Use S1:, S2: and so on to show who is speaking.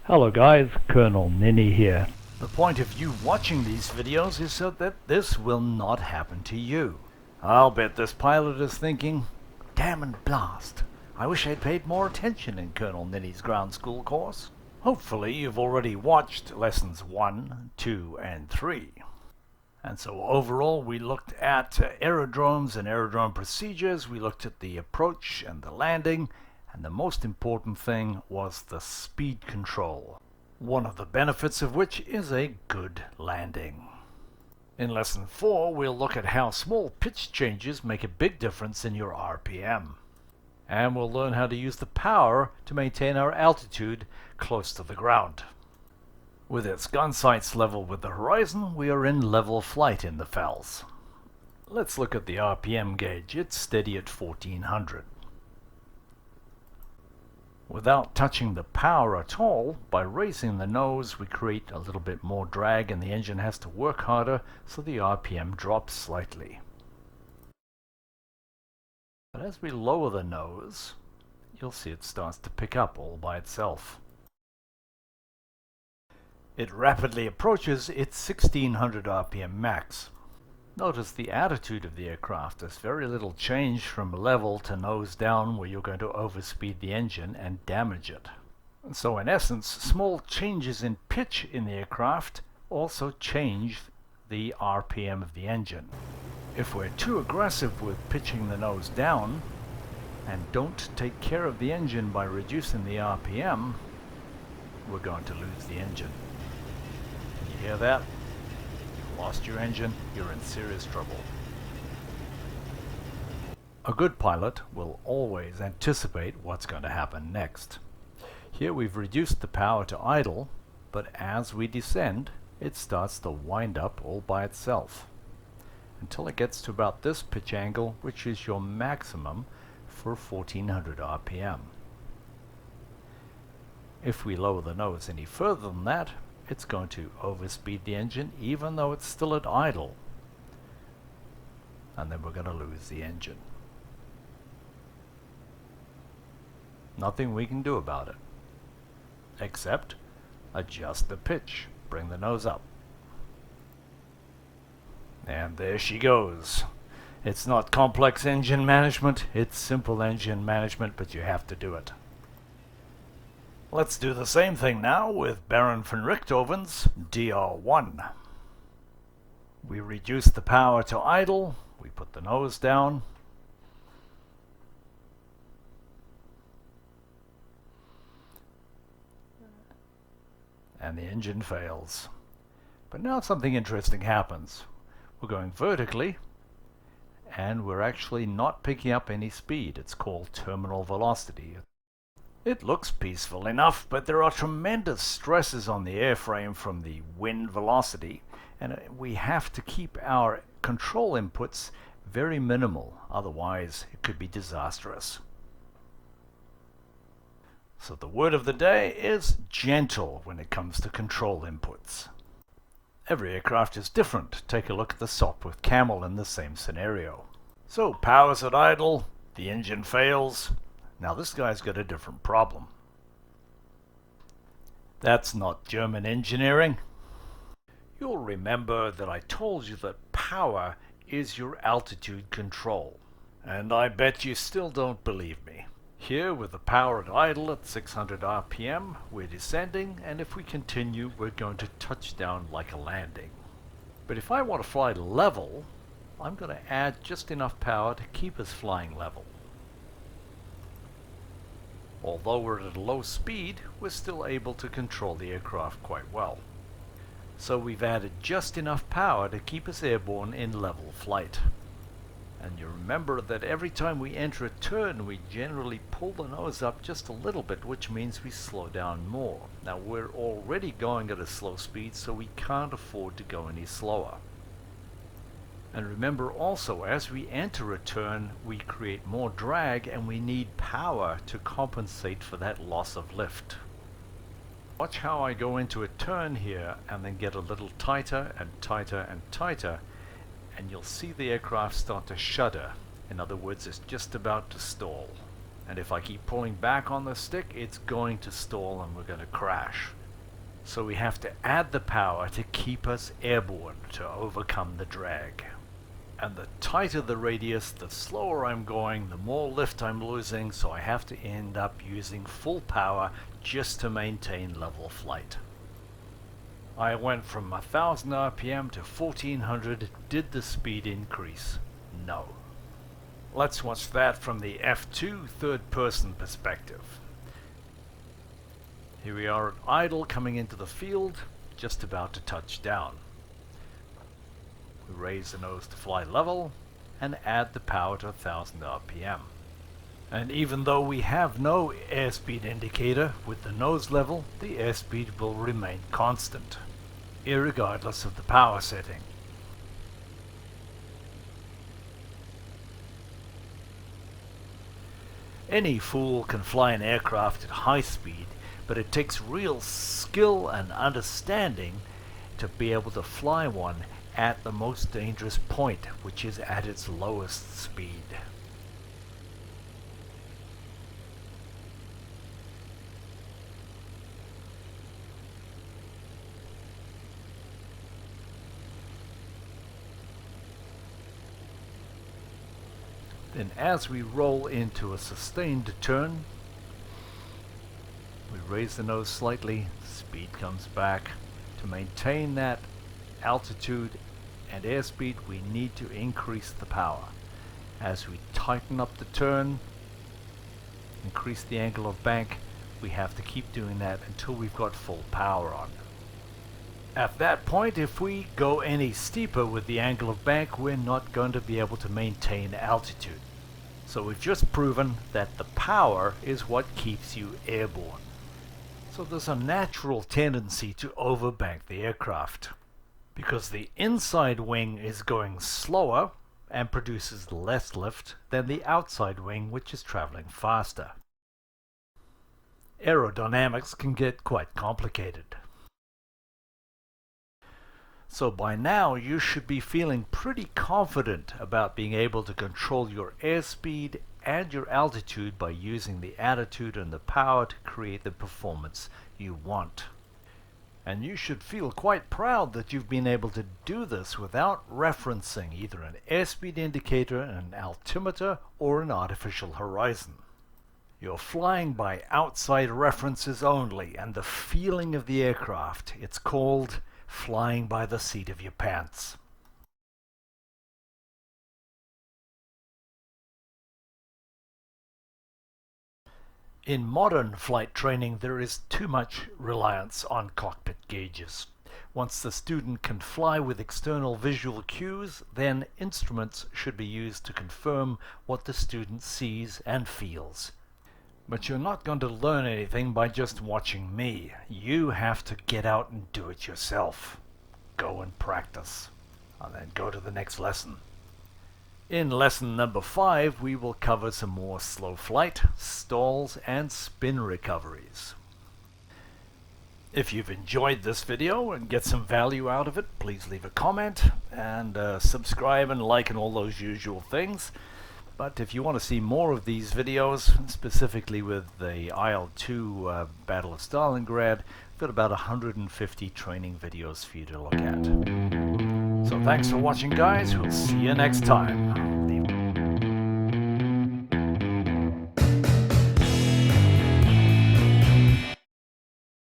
S1: Hello guys, Colonel Ninny here.
S2: The point of you watching these videos is so that this will not happen to you. I'll bet this pilot is thinking, damn and blast, I wish I'd paid more attention in Colonel Ninny's ground school course. Hopefully you've already watched lessons 1, 2 and 3. And so overall we looked at aerodromes and aerodrome procedures, we looked at the approach and the landing, and the most important thing was the speed control, one of the benefits of which is a good landing. In lesson 4 we'll look at how small pitch changes make a big difference in your RPM. And we'll learn how to use the power to maintain our altitude close to the ground. With its gun sights level with the horizon, we are in level flight in the fells. Let's look at the RPM gauge. It's steady at 1400. Without touching the power at all, by raising the nose we create a little bit more drag and the engine has to work harder, so the RPM drops slightly. But as we lower the nose, you'll see it starts to pick up all by itself. It rapidly approaches its 1600 RPM max. Notice the attitude of the aircraft. There's very little change from level to nose down where you're going to overspeed the engine and damage it. And so in essence, small changes in pitch in the aircraft also change the RPM of the engine. If we're too aggressive with pitching the nose down and don't take care of the engine by reducing the RPM, we're going to lose the engine. Can you hear that? Lost your engine, you're in serious trouble. A good pilot will always anticipate what's going to happen next. Here we've reduced the power to idle, but as we descend, it starts to wind up all by itself, until it gets to about this pitch angle, which is your maximum for 1400 RPM. If we lower the nose any further than that, it's going to overspeed the engine even though it's still at idle, and then we're going to lose the engine. Nothing we can do about it except adjust the pitch, bring the nose up, and there she goes. It's not complex engine management, it's simple engine management, but you have to do it. Let's do the same thing now with Baron von Richthofen's DR1. We reduce the power to idle, we put the nose down, and the engine fails. But now something interesting happens. We're going vertically, and we're actually not picking up any speed. It's called terminal velocity. It looks peaceful enough, but there are tremendous stresses on the airframe from the wind velocity, and we have to keep our control inputs very minimal, otherwise it could be disastrous. So the word of the day is gentle when it comes to control inputs. Every aircraft is different. Take a look at the Sopwith Camel in the same scenario. So power's at idle, the engine fails. Now this guy's got a different problem. That's not German engineering. You'll remember that I told you that power is your altitude control. And I bet you still don't believe me. Here with the power at idle at 600 RPM, we're descending, and if we continue we're going to touch down like a landing. But if I want to fly level, I'm going to add just enough power to keep us flying level. Although we're at a low speed, we're still able to control the aircraft quite well. So we've added just enough power to keep us airborne in level flight. And you remember that every time we enter a turn, we generally pull the nose up just a little bit, which means we slow down more. Now we're already going at a slow speed, so we can't afford to go any slower. And remember also, as we enter a turn, we create more drag and we need power to compensate for that loss of lift. Watch how I go into a turn here and then get a little tighter and tighter and tighter, and you'll see the aircraft start to shudder. In other words, it's just about to stall. And if I keep pulling back on the stick, it's going to stall and we're going to crash. So we have to add the power to keep us airborne, to overcome the drag. And the tighter the radius, the slower I'm going, the more lift I'm losing, so I have to end up using full power just to maintain level flight. I went from 1000 RPM to 1400. Did the speed increase? No. Let's watch that from the F2 third-person perspective. Here we are at idle, coming into the field, just about to touch down. We raise the nose to fly level and add the power to 1000 RPM. And even though we have no airspeed indicator, with the nose level, the airspeed will remain constant, irregardless of the power setting. Any fool can fly an aircraft at high speed, but it takes real skill and understanding to be able to fly one at the most dangerous point, which is at its lowest speed. Then as we roll into a sustained turn, we raise the nose slightly, speed comes back. To maintain that altitude and airspeed, we need to increase the power. As we tighten up the turn, increase the angle of bank, we have to keep doing that until we've got full power on. At that point, if we go any steeper with the angle of bank, we're not going to be able to maintain altitude. So we've just proven that the power is what keeps you airborne. So there's a natural tendency to overbank the aircraft, because the inside wing is going slower and produces less lift than the outside wing, which is traveling faster. Aerodynamics can get quite complicated. So by now you should be feeling pretty confident about being able to control your airspeed and your altitude by using the attitude and the power to create the performance you want. And you should feel quite proud that you've been able to do this without referencing either an airspeed indicator, an altimeter, or an artificial horizon. You're flying by outside references only and the feeling of the aircraft. It's called flying by the seat of your pants. In modern flight training, there is too much reliance on cockpit gauges. Once the student can fly with external visual cues, then instruments should be used to confirm what the student sees and feels. But you're not going to learn anything by just watching me. You have to get out and do it yourself. Go and practice, and then go to the next lesson. In lesson number 5, we will cover some more slow flight, stalls, and spin recoveries. If you've enjoyed this video and get some value out of it, please leave a comment and subscribe and like and all those usual things. But if you want to see more of these videos, specifically with the IL-2 Battle of Stalingrad, I've got about 150 training videos for you to look at. So thanks for watching, guys. We'll see you next time.